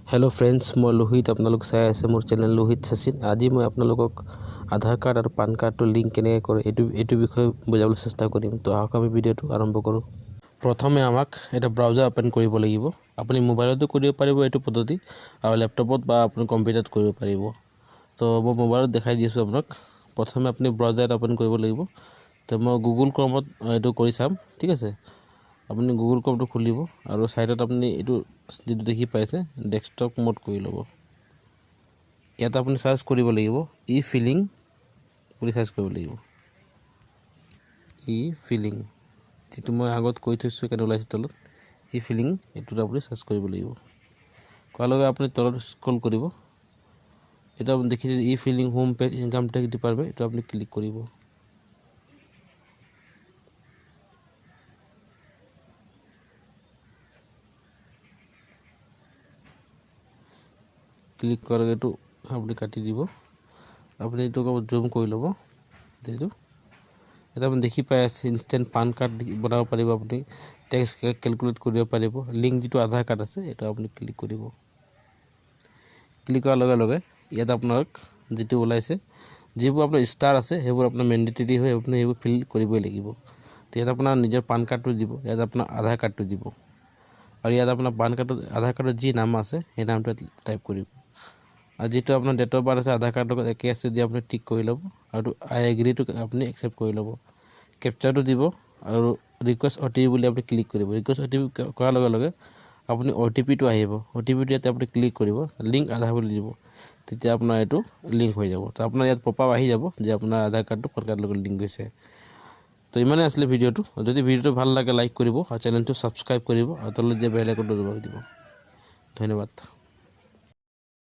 hello friends मैं लोहित आपनालोक चाই আছে मोर channel Lohit Sachin आज मैं आपनालोকক आधार कार्ड और पैन कार्ड लिंक केने करे एटु বিষয় বুজাবলৈ চেষ্টা কৰিম তো আহক আমি ভিডিওটো আৰম্ভ কৰো প্ৰথমে আমাক এটা ব্ৰাউজাৰ ওপেন কৰিব লাগিব আপুনি মোবাইলতো কৰিব পাৰিব এটু পদ্ধতি আৰু ল্যাপটপত বা আপুনি কম্পিউটাৰত কৰিব পাৰিব তো মই মোবাইলত দেখাই দিছো আপোনাক প্ৰথমে আপুনি ব্ৰাউজাৰ ওপেন কৰিব লাগিব তো মই গুগল ক্ৰমত এটু কৰি চাম ঠিক আছে আপুনি গুগল ক্ৰমটো খুলিব আৰু সাইডত আপুনি এটু যেটো দেখি পাইছে ডেস্কটপ মোড কৰি লব ইয়াত আপুনি সাৰ্চ কৰিব লাগিব ই ফিলিং বুলি সাৰ্চ কৰিব লাগিব ই ফিলিং যেটো মই আগত কৈ থৈছো কেনে ওলাইছে তলত ই ফিলিং এটু আপুনি সার্চ কৰিব লাগিব কোৱালগে আপুনি তলত স্ক্ৰল কৰিব এটা আপুনি দেখিছে e filing home page income tax department এটা আপুনি ক্লিক কৰিব ক্লিক কৰগে তো আপুনি কাটি দিব আপুনি এটো জুম কৰি লব যেটো এটা আপুনি দেখি পাই আছে ইনস্ট্যান্ট পান কাৰ্ড বনাব পাৰিব আপুনি ট্যাক্স ক্যালকুলেট কৰিব পাৰিব লিংক যেটো আধাৰ কাৰ্ড আছে এটা আপুনি ক্লিক কৰিব ক্লিক কৰাৰ লগে লগে ইয়াত আপোনাক যেটো ওলাইছে যেবোৰ আপোনাৰ ষ্টাৰ আছে হেবোৰ আপোনাৰ ম্যান্ডেটৰি হয় আপুনি হেবোৰ ফিল কৰিবই লাগিব তো ইয়াত আপোনাৰ নিজৰ পান কাৰ্ডটো দিব ইয়াত আপোনাৰ আধাৰ কাৰ্ডটো দিব আৰু ইয়াত আপোনাৰ পান কাৰ্ড আধাৰ কাৰ্ডৰ যি নাম আছে সেই নামটো টাইপ কৰিব আৰ যেটো আপনাৰ ডেট অফ বাৰ্থ আছে আধাৰ কাৰ্ডৰ একে আছে দি আপনি টিক কৰি লব আৰু আই এগ্ৰি টু আপনি একসেপ্ট কৰি লব ক্যাপচাটো দিব আৰু ৰিকুৱেষ্ট ওটিপি বুলি আপনি ক্লিক কৰিব ৰিকুৱেষ্ট ওটিপি কৰাৰ লগে লগে আপনি ওটিপি টো আহিব ওটিপি টো ইয়াতে আপনি ক্লিক কৰিব লিংক আধাৰ বুলি দিব তেতিয়া আপোনাৰ এটো লিংক হৈ যাব তো আপোনাৰ ইয়াত পপআপ আহি যাব যে আপোনাৰ আধাৰ কাৰ্ডটো পান কাৰ্ডৰ লগত লিংক হৈছে তো ইমানে আসলে ভিডিওটো যদি ভিডিওটো ভাল লাগে লাইক কৰিব আৰু চ্যানেলটো সাবস্ক্ৰাইব কৰিব আৰু তলত দিয়া বেল আইকনটো দবাই দিব ধন্যবাদ